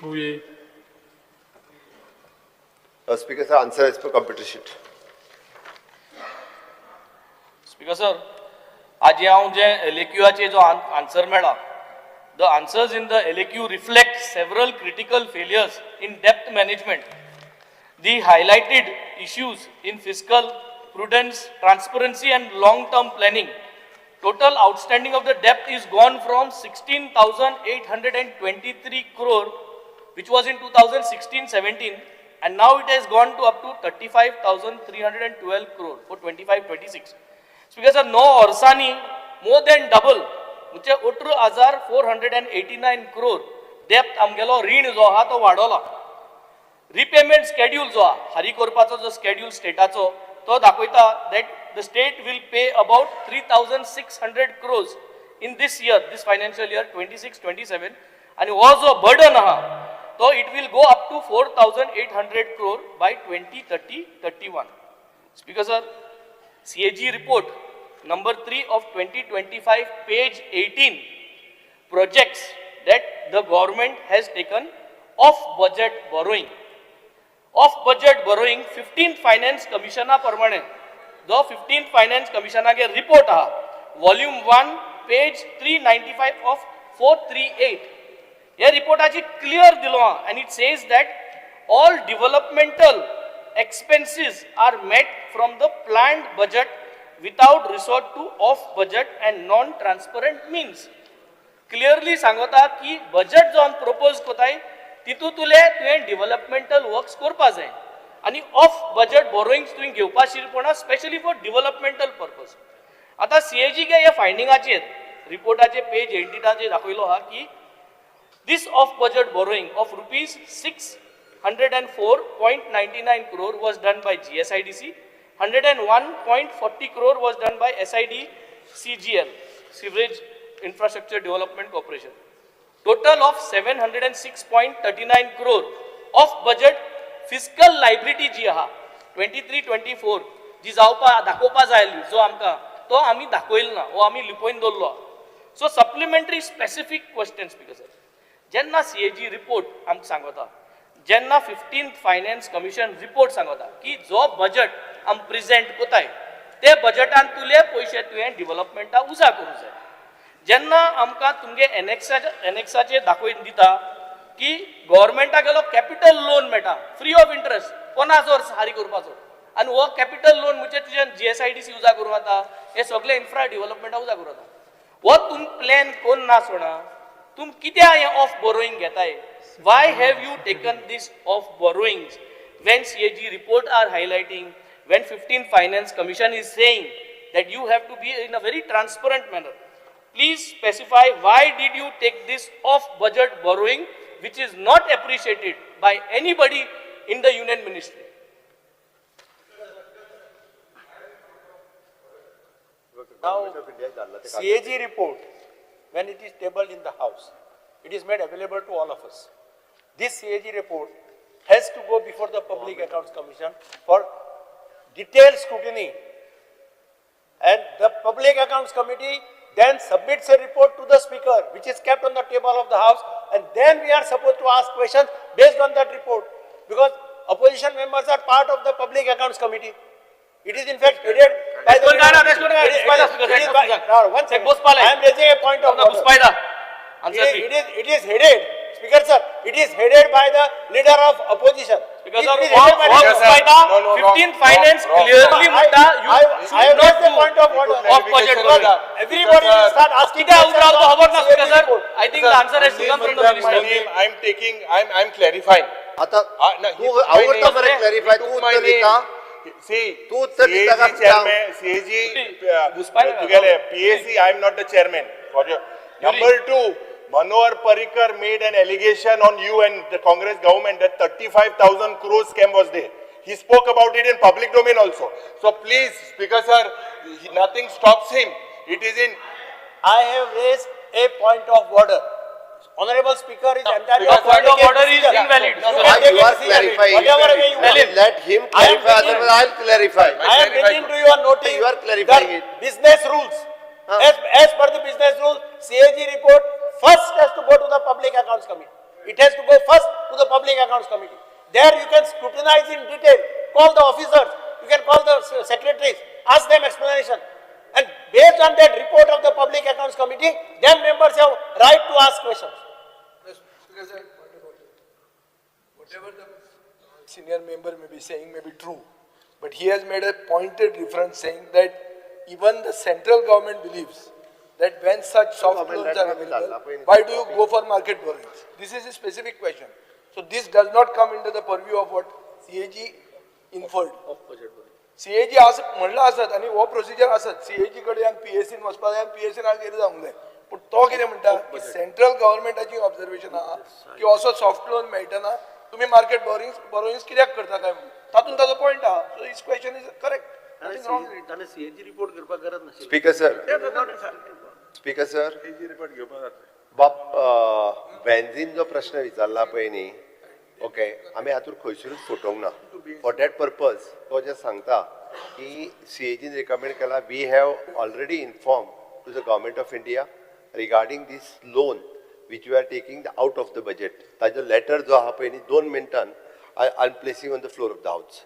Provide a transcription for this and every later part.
2A. Speaker sir, answer as per computer sheet. Speaker sir, आज हांव जे LAQचे जो आन्सर मेळ्ळा, the answers in the LAQ reflect several critical failures in debt management. The highlighted issues in fiscal prudence, transparency and long-term planning. Total outstanding of the debt is gone from 16,823 crore, which was in 2016-17, and now it has gone to up to 35,312 crore for 25-26. Speaker sir, no Orsani, more than double, which is 18,489 crore debt amgelo रीण जो हा तो वाढवला. Repayment schedule जो हा, हारी करपाचो जो schedule स्टेटाचो तो दाखयता that the state will pay about 3,600 crores in this year, this financial year 26-27, and हो जो burden हा so it will go up to 4,800 crore by 2030-31. Speaker sir, CAG report number 3 of 2025, page 18, projects that the government has taken off-budget borrowing. Off-budget borrowing, 15th Finance Commission प्रमाणे, जो 15th Finance Commission के report हा, volume 1, page 395 of 438. ये report आजी clear दिलो हा, and it says that all developmental expenses are met from the planned budget without resort to off-budget and non-transparent means. Clearly सांगता कि budget जो हम propose कोताय, तितू तुले तुवें developmental works करपा जाय, आणि off-budget borrowings तुवें घेवपा शिरपणा specially for developmental purpose. आता CAG के ये finding आचेर, reportaचे page 18 आचेर दाखयलो हा कि this off-budget borrowing of rupees 604.99 crore was done by GSIDC, 101.40 crore was done by SID CGL, Sewerage Infrastructure Development Corporation. Total of 706.39 crore of budget fiscal liability जी आहा 23-24 जी जावपा दाखोवपा जायली जो आमकां तो आमी दाखयलो ना वो आमी लिपोवन दवरलो. So supplementary specific questions, Speaker sir. जेन्ना CAG report आमकां सांगता, जेन्ना 15th Finance Commission report सांगता की जो budget आम present कोताय ते budgetan तुले पैसे तुवें developmenta उजा करूं जाय. जेन्ना आमकां तुमगे एनेक्साचे दाखोवन दिता की गव्हर्नमेंटा गेलो कॅपिटल लोन मेळटा फ्री ऑफ इंटरेस्ट 50 वर्स हारी करपाचो, आनी हो कॅपिटल लोन म्हणजे तुजें GSIDC उजा करूं जाता, हे सगळे इन्फ्रा डेव्हलपमेंटा उजा करूं जाता. हो तुम प्लॅन कोण ना सोडा, तुम कित्या हे ऑफ बोरोईंग घेताय? Why have you taken this off borrowings when CAG report are highlighting, when 15th Finance Commission is saying that you have to be in a very transparent manner? Please specify why did you take this off-budget borrowing which is not appreciated by anybody in the Union Ministry? Now, CAG report, when it is tabled in the House, it is made available to all of us. This CAG report has to go before the Public Accounts Commission for detailed scrutiny, and the Public Accounts Committee then submits a report to the Speaker, which is kept on the table of the House, and then we are supposed to ask questions based on that report, because opposition members are part of the Public Accounts Committee. It is in fact headed by the... I am raising a point of order. It is headed, Speaker sir, it is headed by the leader of opposition. Because of 15th Finance clearly mutta you should not do off-budget borrowing. Everybody will start asking. I think the answer has to come from the minister. I'm clarifying. आता तू आवडता मला clarify तू उत्तर देता. See, तू उत्तर देता का? CAG, together, PAC, I am not the chairman. Number 2, Manohar Parrikar made an allegation on you and the Congress government that 35,000 crore scam was there. He spoke about it in public domain also. So please, Speaker sir, nothing stops him. It is in... I have raised a point of order. Honorable Speaker is entirely... Your point of order is invalid. You are clarifying. Let him clarify, otherwise I will clarify. I am bringing to your notice. You are clarifying it. Business rules. As per the business rules, CAG report, first Public Accounts Committee. It has to go first to the Public Accounts Committee. There you can scrutinize in detail, call the officers, you can call the secretaries, ask them explanation. And based on that report of the Public Accounts Committee, then members have right to ask questions. Whatever the senior member may be saying may be true, but he has made a pointed reference saying that even the central government believes that when such soft loans are available, why do you go for market borrowings? This is a specific question. So this does not come into the purview of what CAG inferred. CAG असं म्हणलं असत आणि वो procedure असत CAG कडे आणि PSC वचपा जाय आणि PSC ना गेले जावंक जाय पण तो कितें म्हणटा की सेंट्रल गव्हर्नमेंटाची ऑब्जर्वेशन आहा की असो सॉफ्ट लोन मेळटना तुम्ही मार्केट बोरोइंग्स कित्याक करता काय म्हणून तातून ताजो पॉइंट आहा so his question is correct speaker sir benzene जो प्रश्न विचारला पळय न्ही ओके आमी हातूंत खंयसरूच फुटोवंक ना फॉर दॅट पर्पज तो जे सांगता की CAGन रिकमेंड केला we have already inform to the government of India regarding this loan which we are taking out of the budget. ताजो लेटर जो आहा पळय न्ही 2 मिनटान I am placing on the floor of the house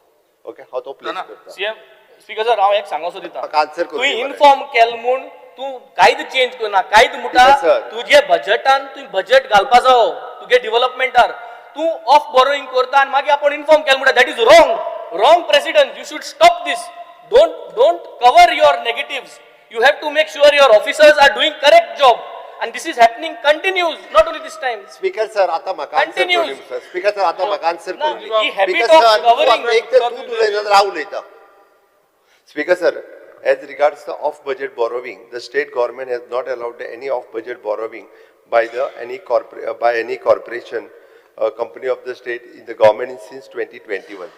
okay हांव तो place करता CM speaker sir हांव एक सांगोसो दिता म्हाका आन्सर करूं तुवें इन्फॉर्म केल म्हूण तूं कायद चेंज करना कायद मुटा सर. तुजे बजेटान तुवें बजेट घालपाचो तुगे डेव्हलपमेंटार तूं ऑफ बोरोइंग करता आनी मागीर आपण इन्फॉर्म केल म्हणटा that is wrong president you should stop this don't cover your negatives you have to make sure your officers are doing correct job and this is happening continues not only this time speaker sir आता म्हाका answer Continues. करूं sir speaker sir आता म्हाका answer ना, करूं ही habit speaker of sir governing- एक तर तू उलयता जाल्यार हांव उलयता speaker sir as regards the off budget borrowing the state government has not allowed any off budget borrowing by any corporation company of the state in the government since 2021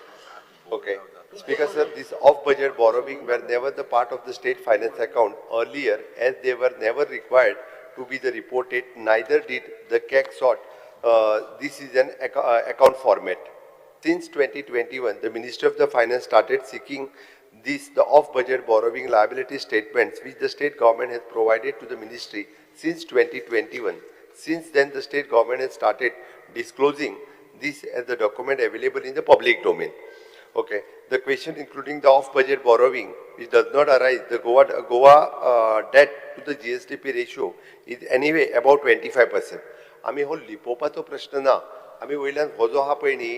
okay Speaker sir, this off-budget borrowing were never the part of the state finance account earlier as they were never required to be the reported, neither did the CAG sort. This is an account format. Since 2021, the Ministry of the Finance started seeking the off-budget borrowing liability statements which the state government has provided to the ministry since 2021. Since then, the state government has started disclosing this as the document available in the public domain. Okay, the question including the off-budget borrowing, which does not arise, the Goa debt to the GSDP ratio is anyway about 25%. आमी हो लिपोवपाचो प्रश्न ना आमी वयल्यान हो जो आहा पळय न्ही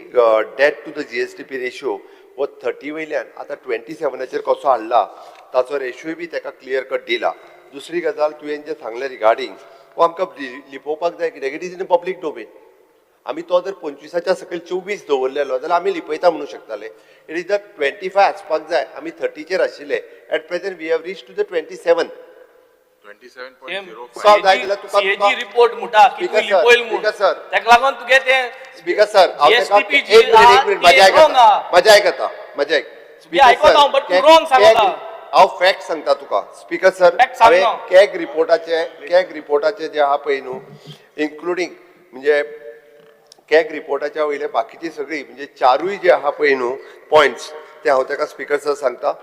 debt to the GSDP ratio हो 30 वयल्यान आतां 27चेर कसो हाडला ताचो रेशियोय बी ताका क्लियर कट दिला दुसरी गजाल तुवें जे सांगलें रिगार्डिंग हो आमकां लिपोवपाक जाय कित्याक it is in public domain आमी तो जर 25च्या सकयल 24 दवरलेलो जाल्यार आमी लिपयता म्हणूं शकताले इट इज द 25 आसपाक जाय आमी 30चेर आशिल्ले at present we have reach to the 27 CAG report मुटा की तू लिपोयल म्हूण ताका लागून तुगे ते स्पीकर सर GSDP एक मिनिट मजा आयक आयकता हांव बट तू रॉंग सांगता हांव फॅक्ट सांगता तुका स्पीकर सर हांवें कॅग रिपोर्टाचे जे आहा पळय न्हू इन्क्लुडींग म्हणजे कॅग रिपोर्टाच्या वयले बाकीची सगळी म्हणजे चारूय जे आहा पळय न्हू पॉयंट्स ते हांव ताका स्पीकर सर सांगता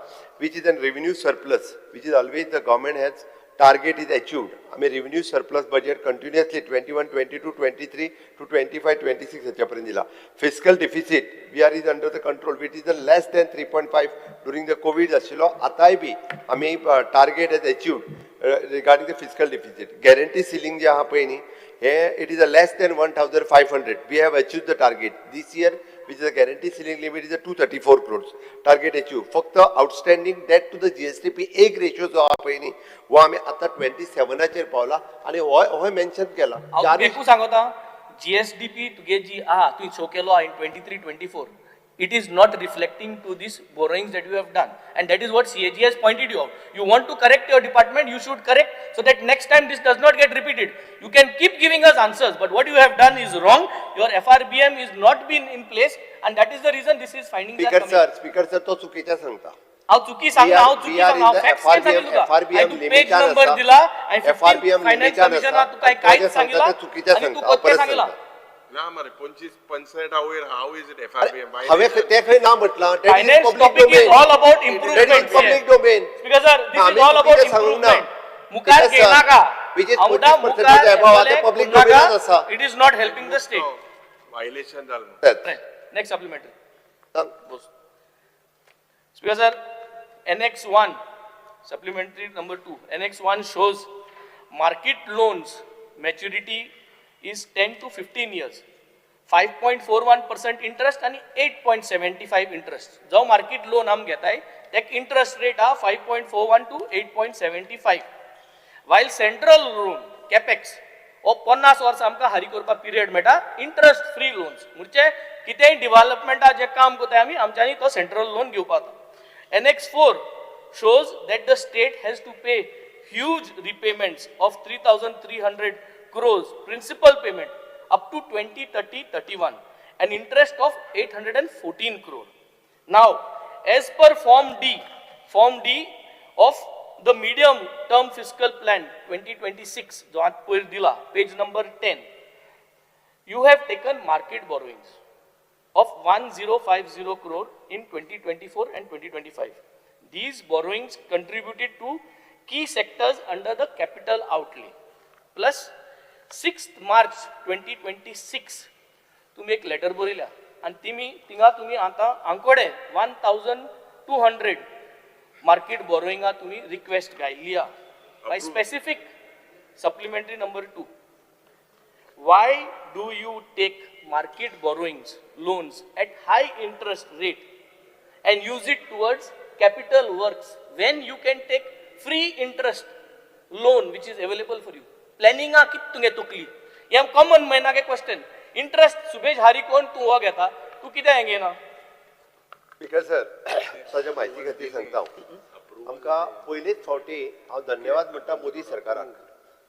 which is an revenue surplus which is always the government has target is achieved. I mean, revenue surplus budget continuously 21, 22, 23 to 25, 26. Fiscal deficit, we are is under the control, which is the less than 3.5 during the COVID. I mean, target is achieved regarding the fiscal deficit. Guarantee ceiling, it is a less than 1,500. We have achieved the target. This year, which is a guarantee ceiling limit is a 234 crores. Target achieved. Fakt outstanding debt to the GSDP एक ratio जो आहे नी वो आम्ही आता 27 chair पावला आणि हो मेन्शन केला. देखू सांगता GSDP तुगे जी तू शो केलो in 23-24. It is not reflecting to these borrowings that you have done, and that is what CAG has pointed you out. You want to correct your department, you should correct so that next time this does not get repeated. You can keep giving us answers, but what you have done is wrong. Your FRBM is not been in place, and that is the reason this is finding. Speaker sir, तो चुकीचा सांगता. हांव चुकी सांगना facts सांगितलं FRBM page number दिला आणि finance commissioner तुका काहीच सांगितलं आणि तू कोणते सांगितलं ना मरे 25-65 hour how is it FRBM हवे ते खंय ना म्हटला finance topic is all about improvement public domain because sir this is all about improvement मुखार घेनाका which is Amda 25% above at the public domain asa. It is not helping the state. Violation झालं. Right. Next supplementary. Speaker sir, Annex 1, supplementary number 2. Annex 1 shows market loans maturity is 10 to 15 years. 5.41% interest and 8.75 interest. जो market loan हम घेता है, त्याक interest rate हा 5.41 to 8.75. While central loan, capex, ओ 50 वर्ष आमका हरी करपा period Meta interest free loans. म्हणजे कितेंय development जे काम करता आमी आमच्यानी तो central loan घेवपाक. Annex 4 shows that the state has to pay huge repayments of 3,300 crores principal payment up to 2030-31 and interest of 814 crore. Now, as per Form D of the medium term fiscal plan 2026, जो आज पयर दिला, page number 10, you have taken market borrowings of 1050 crore in 2024 and 2025. These borrowings contributed to key sectors under the capital outlay. Plus 6th March 2026 तुम्ही एक letter बरयल्या आणि तिंगा तुम्ही आता आंकोडे 1200 मार्केट बोरोइंगा तुम्ही रिक्वेस्ट गायली by specific supplementary number 2. Why do you take market borrowings, loans at high interest rate and use it towards capital works when you can take free interest loan which is available for you? Planning a kit tunge tukli. ये common महीना के question. Interest सुबेज हारी कोण तू हो घेता तू किती आहे ना? स्पीकर सर, ताच्या माहिती खातीर सांगता आमकां पयलीच फावटी हांव धन्यवाद म्हणटा मोदी सरकाराक.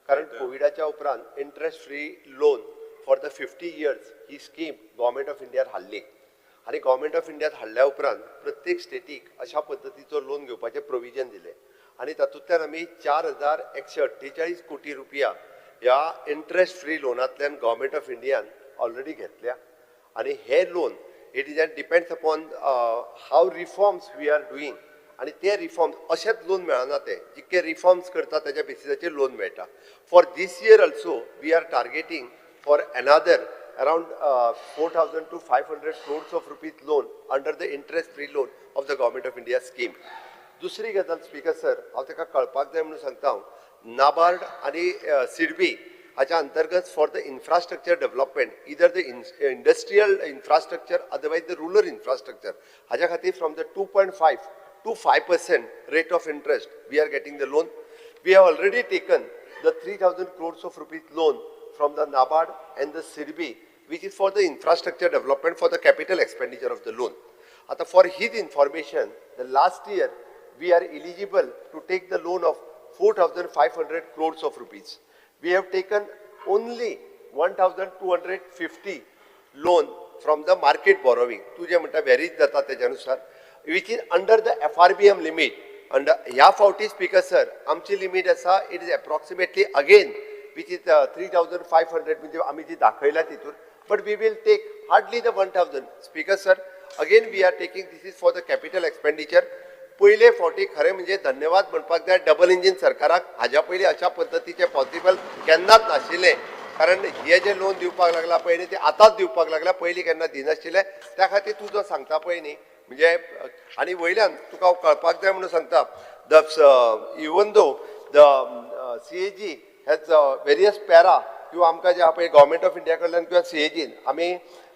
कारण कोविडाच्या उपरांत interest free loan for the 50 years ही स्कीम गव्हर्मेंट ऑफ इंडियान हाडली आणि गव्हर्मेंट ऑफ इंडियान हाडल्या उपरांत प्रत्येक स्टेटीक अशा पद्दतीचो लोन घेवपाचे प्रोविजन दिले आणि तातूंतल्यान आमी 4,148 कोटी रुपया ह्या इंटरेस्ट फ्री लोनांतल्यान गव्हर्मेंट ऑफ इंडियान ऑलरेडी घेतल्या आणि हे loan it is and depends upon how reforms we are doing आणि ते रिफॉर्म्स अशेंच लोन मेळना ते जितके रिफॉर्म्स करता त्याच्या बेसिसाचेर लोन मेळटा. For this year also we are targeting for another around 4,000 to 500 crores of rupees loan under the interest free loan of the government of India scheme. दुसरी गजाल स्पीकर सर हांव ताका कळपाक जाय म्हणून सांगता नाबार्ड आणि सिडबी हाच्या अंतर्गत फॉर द इन्फ्रास्ट्रक्चर डेव्हलपमेंट इधर the industrial infrastructure otherwise the rural infrastructure हाच्या खातीर from the 2.5 to 5% rate of interest we are getting the loan. We have already taken the 3,000 crores of rupees loan from the NABARD and the SIDBI, which is for the infrastructure development for the capital expenditure of the loan. For his information, the last year we are eligible to take the loan of 4,500 crores of rupees. We have taken only 1,250 loan from the market borrowing. तुझे म्हणटा varies जाता त्याच्यानुसार, which is under the FRBM limit. Under ह्या फावटी speaker sir आमची limit आसा it is approximately again which is 3,500 म्हणजे आम्ही जी दाखयला तितून, but we will take hardly the 1,000. Speaker sir, again we are taking this is for the capital expenditure. पहिले फावटी खरे म्हणजे धन्यवाद म्हणपाक जाय डबल इंजिन सरकाराक. हाज्या पयलीं अशा पद्दतीचे पॉसिबल केन्नाच नाशिल्ले, कारण हे जे लोन दिवपाक लागला पळय ते आतांच दिवपाक लागला, पयलीं केन्ना दिनाशिल्ले. त्या खातीर तूं जो सांगता पळय न्ही म्हणजे आनी वयल्यान तुका हांव कळपाक जाय म्हणून सांगता the even though the CAG has various para किंवा आमकां जे आपण गव्हर्मेंट ऑफ इंडिया कडल्यान किंवा CAGन आमी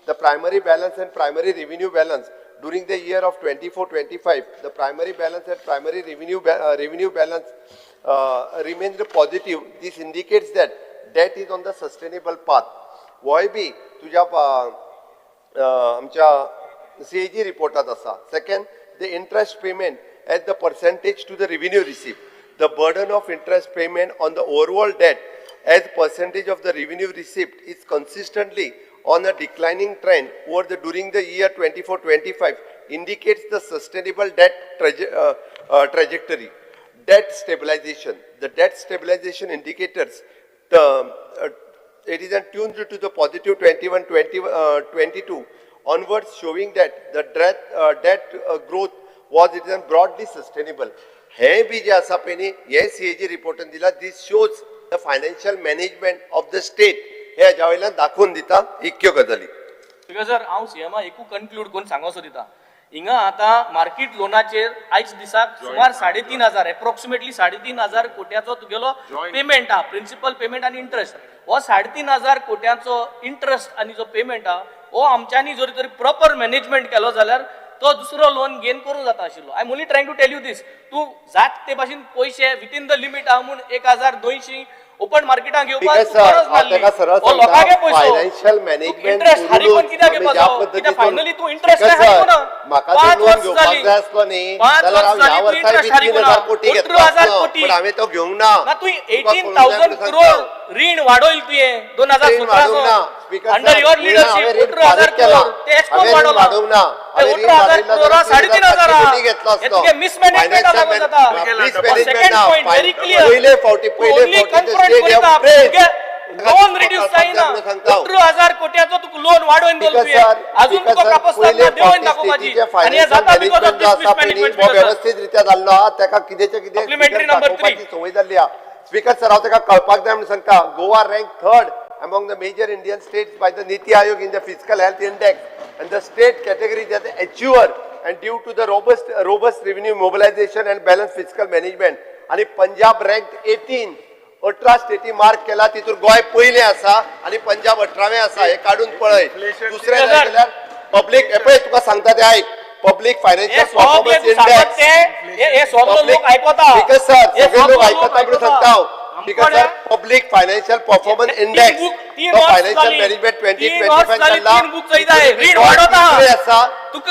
the primary balance and primary revenue balance during the year of 24-25 the primary balance and primary revenue balance remains positive. This indicates that debt is on the sustainable path. वय बी तुझ्या आमच्या CAG रिपोर्टात आसा. Second, the interest payment as the percentage to the revenue received. The burden of interest payment on the overall debt as percentage of the revenue received is consistently on a declining trend during the year 24-25 indicates the sustainable debt trajectory. Debt stabilization. The debt stabilization indicators, it is tuned to the positive 21-22 onwards, showing that the debt growth was broadly sustainable. हे B J आसा पळय न्ही हे CAG रिपोर्टान दिला. This shows the financial management of the state हे हाच्या वयल्यान दाखोवन दिता इतक्यो गजाली. बिकॉज सर हांव सीएमा एकू कन्क्लूड करून सांगोसो दिता हिंगा आतां मार्केट लोनाचेर आयज दिसाक सुमार 3,500 एप्रोक्सिमेटली 3,500 कोट्याचो तुगेलो पेमेंट आहा प्रिन्सिपल पेमेंट आनी इंटरेस्ट. हो 3,500 कोट्याचो इंटरेस्ट आनी जो पेमेंट आहा हो आमच्यांनी जर तरी प्रॉपर मॅनेजमेंट केलो जाल्यार तो दुसरो लोन गेन करूं जाता आशिल्लो. I am only trying to tell you this तूं जात ते भाशेन पयशे विथीन द लिमीट आहा म्हूण 1,200 ओपन मार्केटान घेवपाक Because sir, हांव सरळ सांगता, financial management इंटरेस्ट हारी करून पण कित्याक आमी घेवपाचो ज्या कित्याक पद्धतीन- फायनली तू इंटरेस्ट Because हारी sir, ना म्हाका जर लोन घेवपाक जाय आसलो न्ही जाल्यार हांव ह्या वर्सा 3,000 कोटी घेतलो आसलो, पण हांवें तो घेवंक ना. ना तू तुका 18,000 कळून करोड रीण वाडोयल तुवें रीण वाडोवंक ना. 2017 Speaker अंडर sir, युअर हांवें लिडरशिप रीण 18,000 फारीक केला. करोड ते एक्सपोर्ट हांवें रीण वाडोला वाडोवंक ना. हांवें रीण 18,000 वाडयला करोडा जाल्यार 3,500 घेतलो हे आसलो. तुगे मिसमॅनेजमेंट आला Financial जाता mismanagement सेकंड ना. पॉइंट व्हेरी क्लियर पयले फावटी कन्फ्रंट स्टेट करिता लोन रिड्यूस जायना सांगता 18,000 कोट्याचो तुका लोन वाडोवन Speaker दवरपी sir, अजून Speaker तुका sir, कापस पयले देवून फावटी दाखोवपाची स्टेटीचे आणि हे financial जाता बिकॉज ऑफ management जो दिस आसा पळय न्ही, मिसमॅनेजमेंट वो व्यवस्थित रित्या जाल्लो आहा ताका कितेंचे कितें Supplementary figures number दाखोवपाची 3. संवय जाल्ली आहा. स्पीकर सर हांव ताका कळपाक जाय म्हणून सांगता Goa rank third among the major Indian states by the Niti Aayog in the fiscal health index and the state category as the achiever and due to the robust revenue mobilization and balanced fiscal management आणि Punjab ranked 18 स्टेटी mark केला तितून गोय पयले आसा आणि पंजाब 18वें आसा हे काढून पळय. दुसरें Sir, जाल्यार पब्लीक हे पळय तुका सांगता ते आयक पब्लीक फायनान्शियल परफॉर्मन्स इंडेक्स हे सगळे लोक आयकता बिकॉज सर हे सगळे लोक सगळे ऐकता म्हणून सांगता हांव. Because sir public financial performance index तो फायनान्शियल मॅनेजमेंट 2025 काढला रीड वाढवता आसा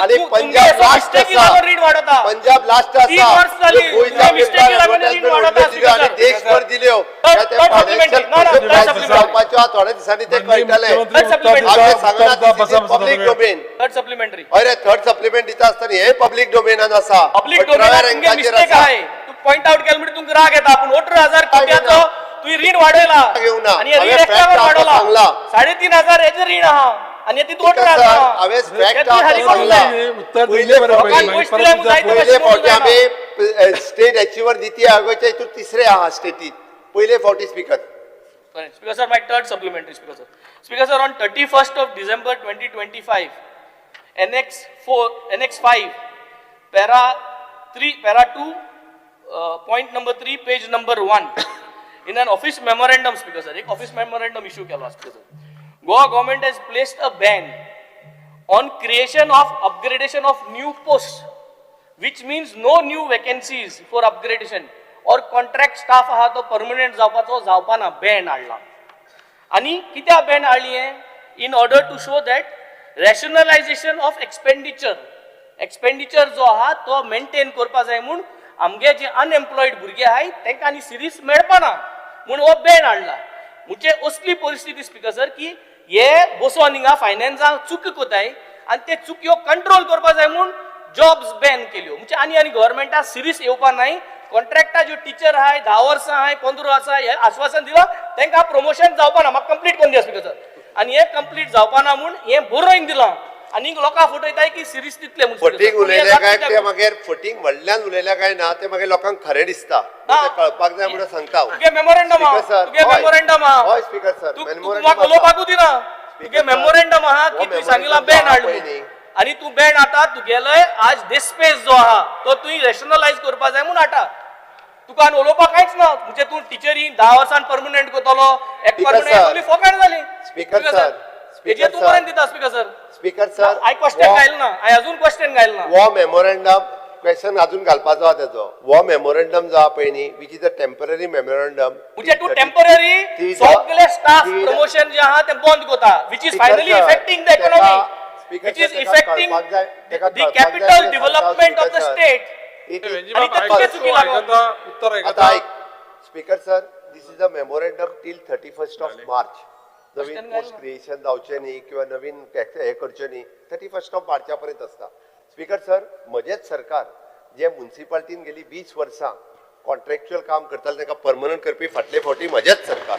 आणि पंजाब लास्ट आसा रीड वाढवता पंजाब लास्ट तीन वर्ष आसा जाली. गोंयच्या मिस्टेकी लागून advertisement रीण वाडोवता, व्हडल्यो दिल्यो आणि speaker. देशभर दिल्यो त्या ते third financial supplementary. No, no, third supplementary. जावपाच्यो आहा, थोड्या दिसांनी ते कळटले Third supplementary. हांवें सांगना पब्लीक डोमेन थर्ड सप्लिमेंटरी अरे थर्ड सप्लिमेंट दिता आसतना हे पब्लीक डोमेनान आसा पब्लिक 18व्या डोमेनात तुमगे रँकाचेर मिस्टेक आसा. आहे तू पॉइंट आउट केलं म्हणजे तुमका राग येता पण 18,000 कोट्याचो तू रीण वाडयला घेऊन ना. आणि हे रीण हांवें एकट्यावर fact आता वाडवला सांगला. 3,500 हेजे रीण आहा आणि ती Speaker 18,000 sir, आहा. हांवें हे fact ती हारी आता करून सांगला. जाय. उत्तर पहिले दिले बरं फावटी- पाहिजे. लोकांक परत दिल्या तुमचा जायते point. पहिले कशी फावटी जायना. आम्ही स्टेट अचिव्हर नीती आयोगाच्या हितून तिसरे आहा स्टेटीत पहिले फावटी speaker. Speaker sir, my third supplementary, Speaker sir. Speaker sir, on 31st of December 2025, Annex 5, Para 2, point number 3, page number 1, in an office memorandum, Speaker sir, एक office memorandum issue केला, Speaker sir. Goa government has placed a ban on creation of upgradation of new posts, which means no new vacancies for upgradation. और contract staff आहा तो permanent जावपाना ban हाडला आणि कित्याक ban हाडली in order to show that rationalisation of expenditure जो आहा तो मेंटेन करपा जाय म्हूण आमगे जे अनएम्प्लॉयड भुरगे आहाय तांकां आनी सिरीज मेळपाना म्हूण हो बॅन हाडला. म्हणजे असली परिस्थिती स्पीकर सर की हे बसोन हिंगा फायनान्साक चूक कोताय आनी ते चुक्यो कंट्रोल करपा जाय म्हूण जॉब्स बॅन केल्यो म्हणजे आनी गव्हर्मेंटा सिरीज येवपा नाही. कॉन्ट्रॅक्टा जो टीचर आहाय 10 वर्सां आहाय 15 वर्सां हे आश्वासन दिला तांकां प्रमोशन जावपाना म्हाका कंप्लीट करून दिया स्पीकर सर आणि हे कंप्लीट जावपाना म्हूण हे बरोवन दिलां आनी लोकांक फटयताय की सिरीज तितले फटींग उलयल्या काय ते मागीर फटींग व्हडल्यान उलयल्या काय ना ते मागीर लोकांक खरें दिसता ते कळपाक जाय म्हणून सांगता हांव. तुगे मेमोरेंडम आहा Speaker sir, तुगे हय. मेमोरेंडम आहा हय स्पीकर सर तू memorandum म्हाका आसा. उलोवपाकू दिना Speaker तुगे sir, मेमोरेंडम आहा की हो तुवें सांगिला memorandum बॅन आहा हाडली पळय न्ही. आणि तू बॅन आता तुगेलय आज डिस्पेस जो आहा तो तुवें रॅशनलायज करपा जाय म्हूण हाडटा. तुका आनी उलोवपाक कांयच ना म्हणजे तूं टिचरी 10 वर्सान परमनंट करतलो एक Speaker परमनंट sir. ओन्ली फोकाट जाली. Speaker sir. हेजे Speaker तू sir. पर्यंत दिता speaker sir. Speaker sir hi question घायल ना हाय अजून क्वेश्चन घायल ना. वो मेमोरेंडम क्वेश्चन अजून घालपाचो आहा तेजो वो मेमोरेंडम जो आहा पळय न्ही which is a temporary memorandum म्हणजे तू टेम्पररी सगळे स्टाफ प्रमोशन जे आहा ते बंद करता which is finally affecting the economy which is affecting the capital development of the state. आणि ते तुगे चुकी लागून. उत्तर आता ऐक speaker sir this is a memorandum till 31st of March. नवीन Question पोस्ट घाल ना. क्रिएशन जावचे न्ही किंवा नवीन हे करचे न्ही 31st ऑफ मार्चा पर्यंत आसता. स्पीकर सर म्हजेच सरकार जे म्युन्सिपाल्टीन गेली 20 वर्सां कॉन्ट्रॅक्च्युअल काम करताले ताका परमनंट करपी फाटले फावटी म्हजेच सरकार.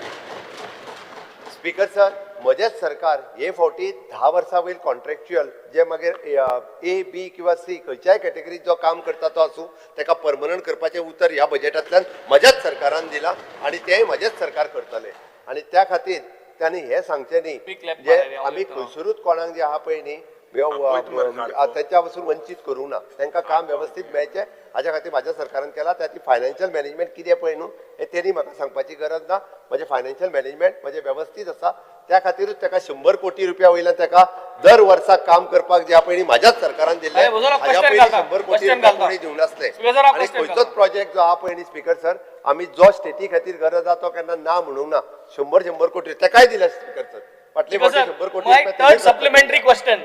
स्पीकर सर, म्हजेच सरकार हे फावटी 10 वर्सां वयर कॉन्ट्रॅक्च्युअल जे मागीर ए बी किंवा सी खंयच्याय कॅटेगरीत जो काम करता तो आसूं ताका परमनंट करपाचें उतर ह्या बजेटांतल्यान म्हज्याच सरकारान दिलां आणि तेंय म्हजेच सरकार करतले आणि त्या खातीर त्यांनी हे सांगचें न्ही जे आमी खंयसरूच कोणाक जे आहा पळय न्ही त्याच्या पासून वंचित करूं ना तांकां काम वेवस्थीत मेळचें हाच्या खातीर म्हाज्या सरकारान केला त्याची फायनान्शियल मॅनेजमेंट कितें पळय न्हू हे तेणी म्हाका सांगपाची गरज ना म्हजें फायनान्शियल मॅनेजमेंट म्हजें वेवस्थीत आसा त्या खातीरूच ताका 100 कोटी रुपया वयल्यान ताका दर वर्साक काम करपाक जे पळय म्हाज्याच सरकारान दिल्लें हाज्या पयलीं 100 कोटी रुपया कोणी दिवं नासलें आनी खंयचोच प्रोजेक्ट जो आहा पळय न्ही स्पीकर सर आमी जो स्टेटी खातीर गरज आहा तो केन्ना ना म्हणूंक ना 100 कोटी ताकाय दिले स्पीकर सर फाटले फावटी 100 कोटी third supplementary question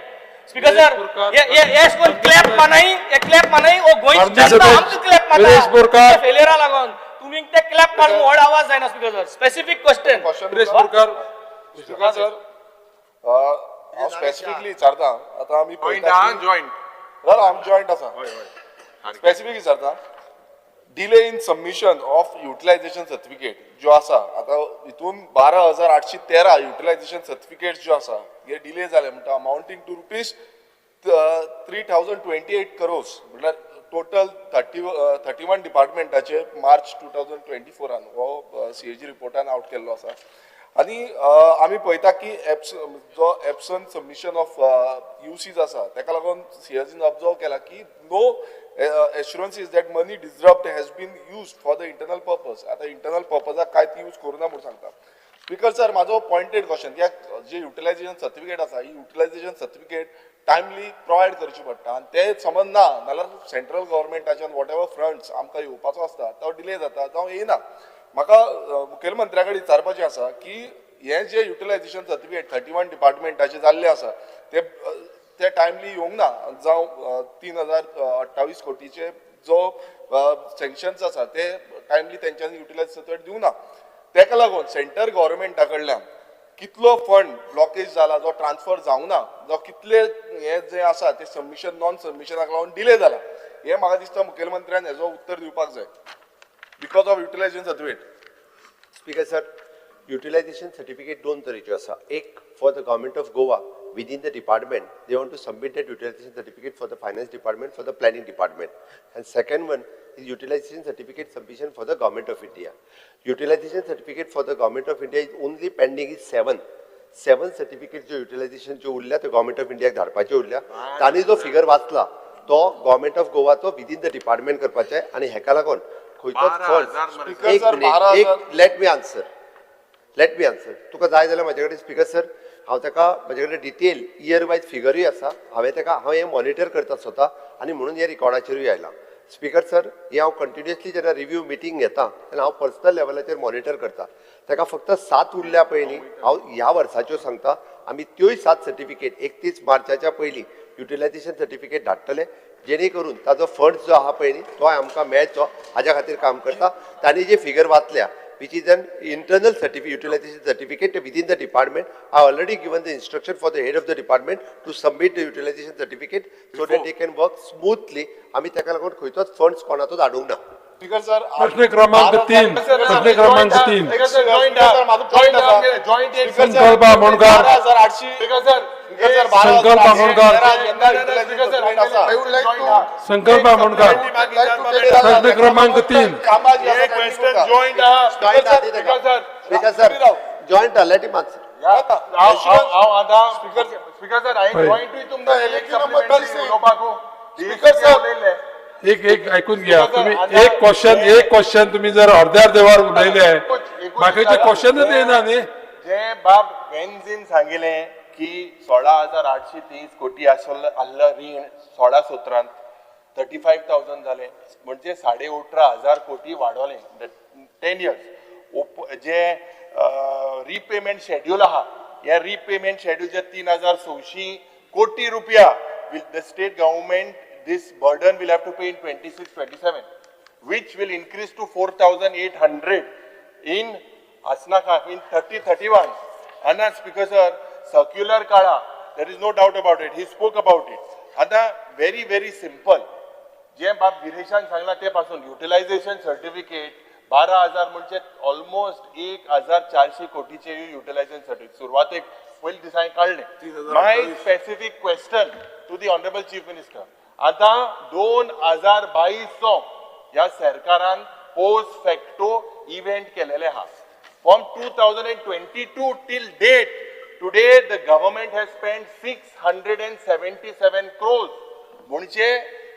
speaker sir ये कोण क्लॅप मानाई ये क्लॅप मानाई ओ गोंयच जनता आमकां क्लॅप मारता फेलियरा लागून तुम्ही ते क्लॅप काडून व्हड आवाज जायना speaker sir specific question speaker sir हांव स्पेसिफिकली विचारता आतां आमी आमी जॉयंट आसा स्पेसिफिक विचारता delay in submission of utilisation certificate ज्यो आसा आतां हितून 12,813 युटिलायझेशन सर्टिफिकेट्स ज्यो आसा हे डिले जाले म्हणटा अमाउंटींग टू रुपीज 3,028 crores म्हटल्यार टोटल 31 डिपार्टमेंटाचे मार्च 2024 हो सीएजी रिपोर्टान आउट केल्लो आसा आनी आमी पळयता की जो एब्संट सबमिशन ऑफ यूसीज आसा ताका लागून सीएजीन ऑब्जर्व केला की no assurances that money disrupt has been used for the internal purpose. आता इंटरनल पर्पजाक कांयच यूज करूना म्हणून सांगता स्पीकर सर म्हाजो पॉइंटेड क्वेश्चन कित्याक जे युटिलायझेशन सर्टिफिकेट आसा ही युटिलायझेशन सर्टिफिकेट टायमली प्रोवायड करची पडटा आनी ते समज ना नाल्यार सेंट्रल गव्हर्मेंटाच्यान वॉट एवर फंड्स आमकां येवपाचो आसता तो डिले जाता जावं येना म्हाका मुखेलमंत्र्या कडेन विचारपाचें आसा की हे जे युटिलायझेशन सर्टिफिकेट 31 डिपार्टमेंटाचे जाल्ले आसा ते टायमली येवंक ना जावं 3,028 कोटीचे जो सँक्शन्स आसा ते टायमली तेंच्यांनी युटिलायज सर्टिफिकेट दिवंक ना तेका लागून सेंटर गव्हर्मेंटा कडल्यान कितलो फंड ब्लॉकेज जाला जो ट्रान्सफर जावंक ना जो कितले हे जे आसा ते सबमिशन नॉन सबमिशनाक लागून डिले जाला हे म्हाका दिसता मुखेलमंत्र्यान हेजो उत्तर दिवपाक जाय because of utilisation certificate speaker sir utilisation certificate दोन तरेच्यो आसा एक for the government of Goa within the department they want to submit that utilization certificate for the finance department for the planning department and second one is utilization certificate submission for the government of India. Utilization certificate for the government of India is only pending is seven certificates जो utilization जो उरल्या तो government of India धाडपाचे उरल्या तांणी जो figure वाचला तो government of गोवाचो विदिन द डिपार्टमेंट करपाचे आणि हेका लागून खंयचोच फंड एक लेट मी आन्सर तुका जाय जाल्यार म्हाजे कडेन स्पीकर सर हांव ताका म्हाजे कडेन डिटेल इयर वायज फिगरूय आसा हांव हे मॉनिटर करता स्वता आनी म्हणून हे रिकॉर्डाचेरूय आयलां स्पीकर सर हे हांव कंटिन्युअसली जेन्ना रिव्यू मिटींग घेता तेन्ना हांव पर्सनल लेवलाचेर मॉनिटर करता ताका फक्त 7 उरल्या पळय न्ही हांव ह्या वर्साच्यो सांगता आमी त्योय 7 सर्टिफिकेट 31 मार्चाच्या पयलीं युटिलायझेशन सर्टिफिकेट धाडटले जेणे करून ताजो फंड जो आहा पळय न्ही तो आमकां मेळचो हाज्या खातीर काम करता तांणी जे फिगर वाचल्या which is an internal utilization certificate within the department. I already given the instruction for the head of the department to submit the utilization certificate so that they can work smoothly. आम्ही त्याका लागून खंयचोच funds कोणाचोच आडूंक ना. Speaker sir प्रश्न क्रमांक 3 संकल्प आमोणकर संकल्प आमोणकर प्रश्न क्रमांक 3 speaker sir joint let him answer speaker sir हांवें जॉइंट विथ तुमकां इलेक्शन स्पीकर सर एक ऐकून घ्या तुम्ही एक क्वेश्चन तुम्ही जर अर्धे वर उलयले बाकीचे क्वेश्चनच येना न्ही जे बाब वेन्झीन सांगिले की 16,823 कोटी आसलो रीण 16 सत्रांत 35,000 जाले म्हणजे 18,500 कोटी वाडवले 10 years जे रिपेमेंट शेड्यूल आहा या रिपेमेंट शेड्यूल जे 3,600 कोटी रुपया will the state government this burden will have to pay in 26-27 which will increase to 4,800 in Asnaka in 30-31 and that's because circular kala there is no doubt about it he spoke about it and very simple जे बाब गिरीशान सांगला ते पासून utilisation certificate 12,000 म्हणजे almost 1,400 कोटीचे utilisation साठी सुरवातेक पयल्या दिसांनी काढले. My specific question to the honourable chief minister, आता 2022 ह्या सरकारान पोस्ट फॅक्टो इव्हेंट केलेले आहा. From 2022 till date, today the government has spent 677 crores. म्हणजे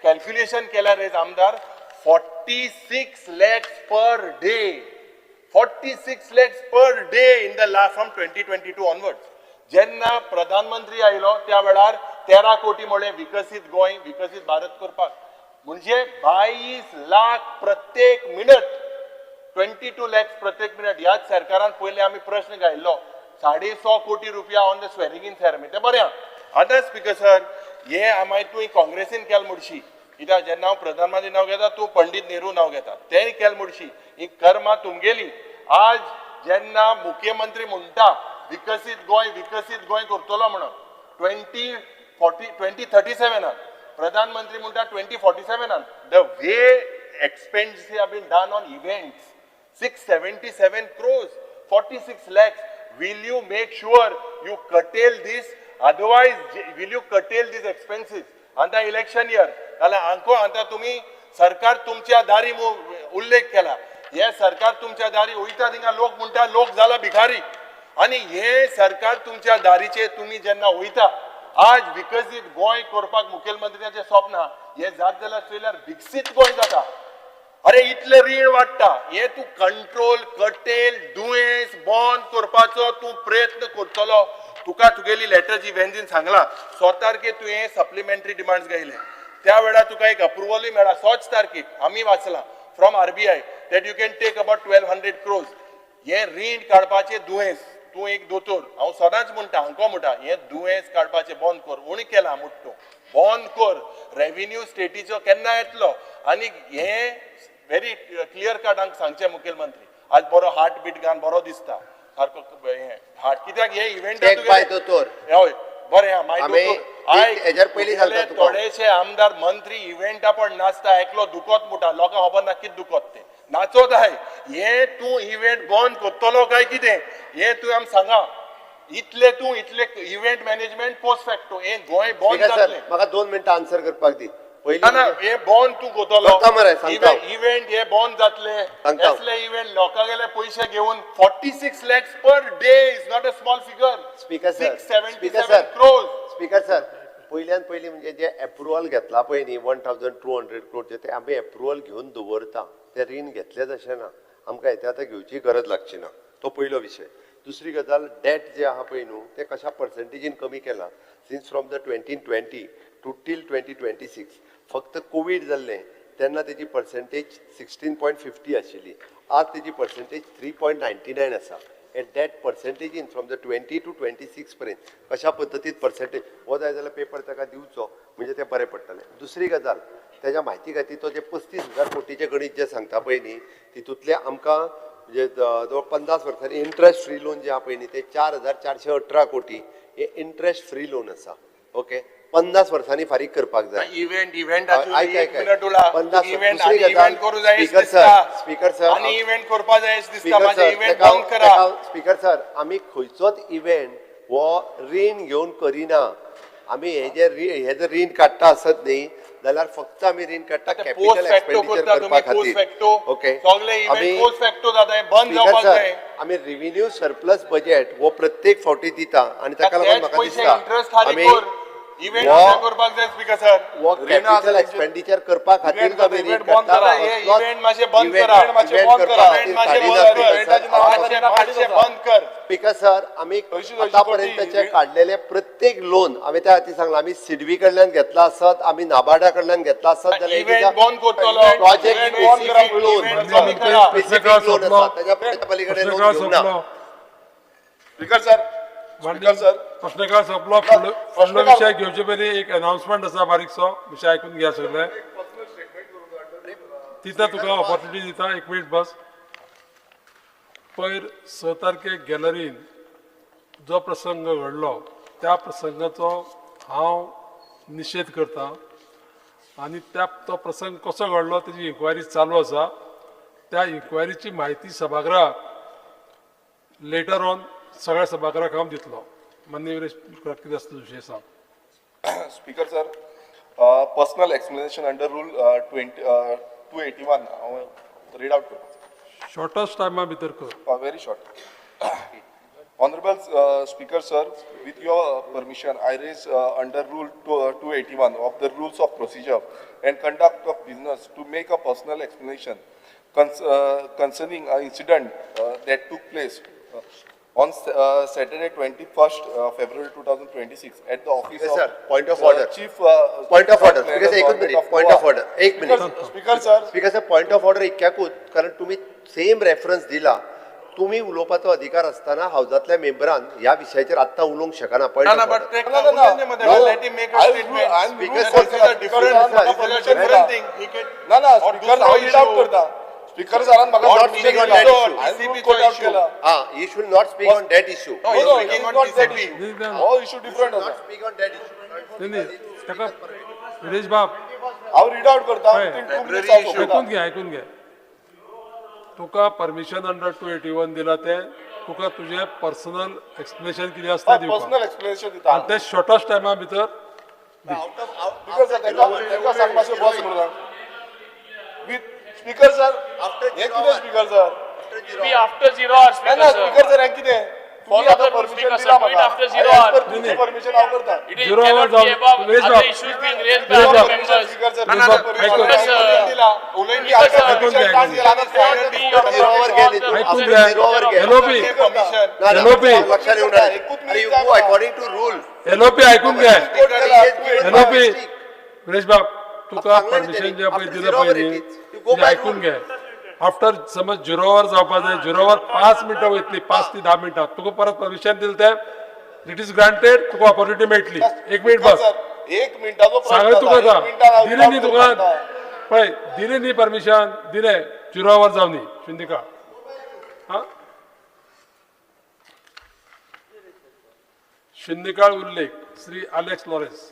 कॅल्क्युलेशन केल्यार रे आमदार 46 lakhs per day. 46 lakhs per day in the last from 2022 onwards. जेन्ना प्रधानमंत्री आयलो त्या वेळार 13 कोटी म्हळे विकसित गोंय विकसित भारत करपाक. म्हणजे 22 लाख प्रत्येक मिनट, 22 lakhs प्रत्येक मिनट. ह्याच सरकारान पयले आमी प्रश्न घायल्लो 150 कोटी रुपया on the swearing in ceremony. ते बरें. आतां स्पीकर सर, हे आमी तुवें काँग्रेसीन केल म्हणशी, कित्याक जेन्ना हांव प्रधानमंत्री नांव घेता तूं पंडीत नेहरू नांव घेता, तेंय केल म्हणशी, ही कर्मां तुमगेली. आज जेन्ना मुख्यमंत्री म्हणटा विकसित गोंय करतलो म्हणून 2037 प्रधानमंत्री म्हणटा 2047. The way expenses have been done on events, 677 crores, 46 lakhs. Will you make sure you curtail this? Otherwise, will you curtail these expenses? Anta election year, नाल्या आंको आता तुम्ही सरकार तुमच्या दारी उल्लेख केला. हे सरकार तुमच्या दारी वयता थिंगा लोक म्हणटा लोक जाला भिकारी, आणि हे सरकार तुमच्या दारीचे तुम्ही जेन्ना वयता, आज विकसित गोंय करपाक मुखेलमंत्र्याचे स्वप्न हे जात जाल्यार चोयल्यार विकसीत गोंय जाता. अरे इतले रीण वाडटा, हे तू कंट्रोल कटेल दुयेंस बंद करपाचो तू प्रयत्न करतलो. तुका तुगेली लेटर जी वेंजीन सांगला 6 तारखेक तुवें सप्लिमेंटरी डिमांड्स गायले, त्या वेळार तुका एक अप्रुवलूय मेळ्ळा 6 तारखेक. आमी वाचला from RBI that you can take about 1200 crores. हे रीण काडपाचे दुयेंस, तू एक दोतोर, हांव सदांच म्हणटा हांको म्हणटा हे दुयेंस काडपाचे बंद कर. उणी केला म्हणटा बंद कर. रेव्हेन्यू स्टेटीचो केन्ना येतलो? आनी हे व्हेरी क्लियर कट हांगा सांगचे मुखेलमंत्री, आज बरो हार्ट बीट घान बरो दिसता सारको हार्ट, कित्याक हे इव्हेंट हय बरें थोडेशे आमदार मंत्री इव्हेंटा पण नाचता, एकलो दुखत मुटा, लोकांक खबर ना कितें दुखत ते नाचत आहे. हे तू इव्हेंट बंद करतलो काय कितें हे तू आमकां सांगा. इतले इव्हेंट मॅनेजमेंट पोस्ट फॅक्टो हे गोंय बंद जातलें. म्हाका 2 मिनटां आन्सर करपाक दी. ना हे बंद तू करतलो इव्हेंट, हे बंद जातले. असले इव्हेंट लोकांगेले पयशे घेऊन 46 lakhs per day is not a small figure. Speaker sir, 677 crores. Speaker sir, पयल्यान पयली म्हणजे जे अप्रुवल घेतला पळय न्ही 1200 crore ते आमी अप्रुवल घेवन दवरता, ते रीण घेतले जशें ना, आमकां येते आतां घेवची गरज लागची ना. तो पयलो विशय. दुसरी गजाल डेट जे आहा पळय न्हू ते कशा पर्सेंटेजीन कमी केला. Since from the 2020 to till 2026 फक्त कोविड जाल्लें तेन्ना तेजी पर्सेंटेज 16.50 आशिल्ली. आज तेजी पर्सेंटेज 3.99 आसा. हे डेट पर्सेंटेजीन फ्रॉम द 20 टू 26 पर्यंत कशा पद्दतीन पर्सेंटेज हो जाय जाल्यार पेपर ताका दिवचो म्हणजे ते बरें पडटलें. दुसरी गजाल तेज्या म्हायती खातीर तो जे 35,000 कोटीचें गणीत जे सांगता पळय न्ही तितूंतले आमकां म्हणजे जवळ 50 वर्सांनी इंट्रस्ट फ्री लोन जे आहा पळय न्ही ते 4,418 कोटी हे इंट्रस्ट फ्री लोन आसा. ओके, 50 वर्सांनी फारीक करपाक जाय. इव्हेंट स्पीकर सर आणि इव्हेंट करपा जाय दिसता. माझे इव्हेंट बंद करा. स्पीकर सर, आमी खंयचोच इव्हेंट हो रीण घेवन करिना. आमी हे जर रीण काडटा आसत न्ही जाल्यार फक्त आमी रीण काडटा कॅपिटल एक्सपेंडिचर करपा खातीर. ओके, आमी रेव्हेन्यू सरप्लस बजेट हो प्रत्येक फावटी दिता आणि ताका लागून म्हाका दिसता आमी कॅपिटल एक्सपेंडिचर करपा खातीर आमी रीण काडटा. स्पीकर सर, आमी आतापर्यंतचे काडलेले प्रत्येक लोन आमी त्या खातीर सांगला आमी सिडबी कडल्यान घेतला आसत, आमी नाबार्डा कडल्यान घेतला आसत जाल्यार प्रोजेक्ट स्पेसिफीक लोन आसा त्याच्या पलीकडे लोन घेवना. प्रश्नकाळ सोंपलो. फुडलो विषय घेवचे पयलीं एक अनाउन्समेंट आसा बारीकसो, विषय आयकून घ्या सगळे. दिता तुका ऑपॉर्च्युनिटी दिता. 1 मिनीट बस. पयर 6 तारखेक गॅलरीन जो प्रसंग घडलो त्या प्रसंगाचो हांव निशेध करता आणि तो प्रसंग कसो घडलो तेजी इन्क्वायरी चालू आसा. त्या इन्क्वायरीची माहिती सभागृहाक लेटर ऑन सगळ्या सभागृहाक हांव दितलो. माननीय विरेश कितें आसता विशय सांग. Speaker sir, personal explanation under rule 281 read out करता. शॉर्टस्ट टायमा भितर कर. Very short. Honorable Speaker, sir, with your permission, I raise under Rule 281 of the Rules of Procedure and Conduct of Business to make a personal explanation concerning an incident that took place on Saturday 21st February 2026 at the office Yes, of sir. Point of order. Chief. Point of order. Speaker sir, एकच minute. Point of order. एक minute. Speaker sir. Speaker sir, point of order इतक्याकूच कारण तुम्ही same reference दिला. तुम्ही उलोवपाचो अधिकार असताना हाऊसातल्या मेंबरान ह्या विशयाचेर आत्ता उलोवंक शकना. Point of order. Let him make a statement. Speaker Speaker sir, different thing. No, speaker now read out करता. Speaker सरान म्हाका Not not speaking on speaking that on issue. ICP quote out केला. he should not speak on that issue. No, it is not that issue. All issue different Not आसा. speak on that issue. नाही, नाही. ताका विरेश बाब हांव read out करता. हय. within 2 minutes हांव सोंपयता. ऐकून घे. तुका परमिशन अंडर 281 दिला ते तुका तुझे पर्सनल एक्सप्लेनेशन कितें आसता दिवपाक. पर्सनल एक्सप्लेनेशन दिता. आणि ते शॉर्टस्ट टायमा भितर स्पीकर सर तेका सांग मातशें बस म्हणून. विथ स्पीकर सर हे कितें speaker sir? Be after 0 hours, ना Speaker, sir. स्पीकर सर हे कितें? तुम्ही Follow आता the rule, परमिशन Speaker, दिला sir. Do it म्हाका. after 0 As hours. per तुमची परमिशन हांव करता. It is 0 cannot hours be of- above Raise other up. issues being raised by Raise other up. members. Speaker sir Raise up. ऐकून घे. दिला. उलयन Speaker, sir. Permission काढून दिला ना झिरोवर गेले तू. ऐकून After घ्या. झिरोवर गेले. एलओपी ना, LOP. लक्षात येऊन राहिले. अरे you go according to rule. LOP ऐकून घे. LOP Speak. विरेश बाब तुका सांगलें परमिशन त्यांनी. जे पळय After दिलं 0 वर पळय it न्ही is. You go ते by ऐकून rule. घे. आफ्टर समज 0 वर जावपा जाय 0 वर 5 मिनिटां वयतली 5 ते 10 मिनिटां तुका परत परमिशन दिलं ते it is granted Tuka opportunity मेळटली. एक मिनिट बस एक मिनिटाचो सांगले तुका एक मिनिटान हांव दिली न्ही read out तुका करता. पळय दिली न्ही परमिशन दिले 0 वर जावनी शुंदिका हा शुंदिकाळ उल्लेख श्री अलेक्स लॉरेन्स